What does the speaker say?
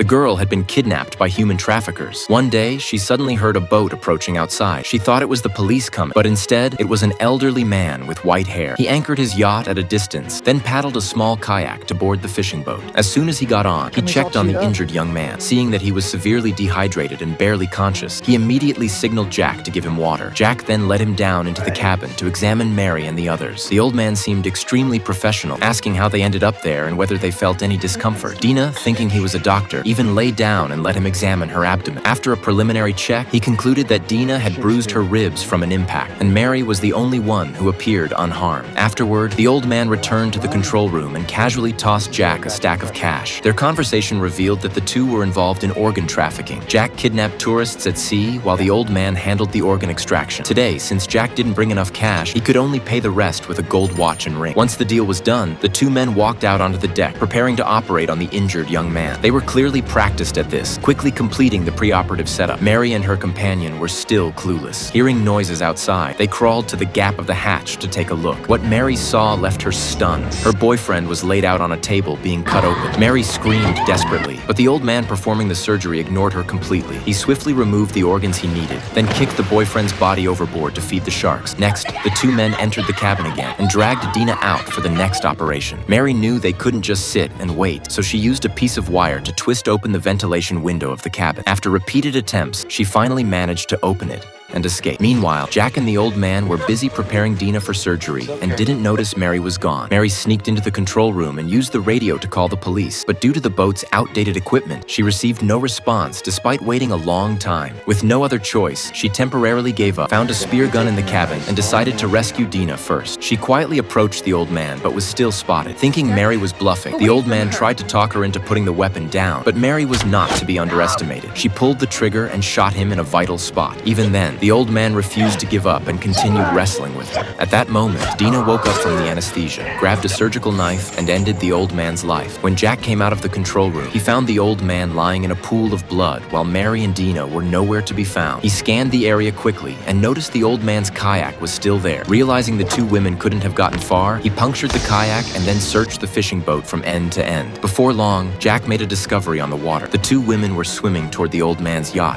girl had been kidnapped by human traffickers. One day, she suddenly heard a boat approaching outside. She thought it was the police coming, but instead, it was an elderly man with white hair. He anchored his yacht at a distance, then paddled a small kayak to board the fishing boat. As soon as he got on, he checked on the injured young man. Seeing that he was severely dehydrated and barely conscious, he immediately signaled Jack to give him water. Jack then led him down into the cabin to examine Mary and the others. The old man seemed extremely professional, asking how they ended up there and whether they felt any discomfort. Dina, thinking he was a doctor, even lay down and let him examine her abdomen. After a preliminary check, he concluded that Dina had bruised her ribs from an impact, and Mary was the only one who appeared unharmed. Afterward, the old man returned to the control room and casually tossed Jack a stack of cash. Their conversation revealed that the two were involved in organ trafficking. Jack kidnapped tourists at sea while the old man handled the organ extraction. Today, since Jack didn't bring enough cash, he could only pay the rest with a gold watch and ring. Once the deal was done, the two men walked out onto the deck, preparing to operate on the injured young man. They were clearly practiced at this, quickly completing the preoperative setup. Mary and her companion were still clueless. Hearing noises outside, they crawled to the gap of the hatch to take a look. What Mary saw left her stunned. Her boyfriend was laid out on a table being cut open. Mary screamed desperately, but the old man performing the surgery ignored her completely. He swiftly removed the organs he needed, then kicked the boyfriend's body overboard to feed the sharks. Next, the two men entered the cabin again and dragged Dina out for the next operation. Mary knew they couldn't just sit and wait, so she used a piece of wire to twist open the ventilation window of the cabin. After repeated attempts, she finally managed to open it and escape. Meanwhile, Jack and the old man were busy preparing Dina for surgery and didn't notice Mary was gone. Mary sneaked into the control room and used the radio to call the police, but due to the boat's outdated equipment, she received no response despite waiting a long time. With no other choice, she temporarily gave up, found a spear gun in the cabin, and decided to rescue Dina first. She quietly approached the old man, but was still spotted. Thinking Mary was bluffing, the old man tried to talk her into putting the weapon down, but Mary was not to be underestimated. She pulled the trigger and shot him in a vital spot. Even then, the old man refused to give up and continued wrestling with her. At that moment, Dina woke up from the anesthesia, grabbed a surgical knife, and ended the old man's life. When Jack came out of the control room, he found the old man lying in a pool of blood while Mary and Dina were nowhere to be found. He scanned the area quickly and noticed the old man's kayak was still there. Realizing the two women couldn't have gotten far, he punctured the kayak and then searched the fishing boat from end to end. Before long, Jack made a discovery on the water. The two women were swimming toward the old man's yacht.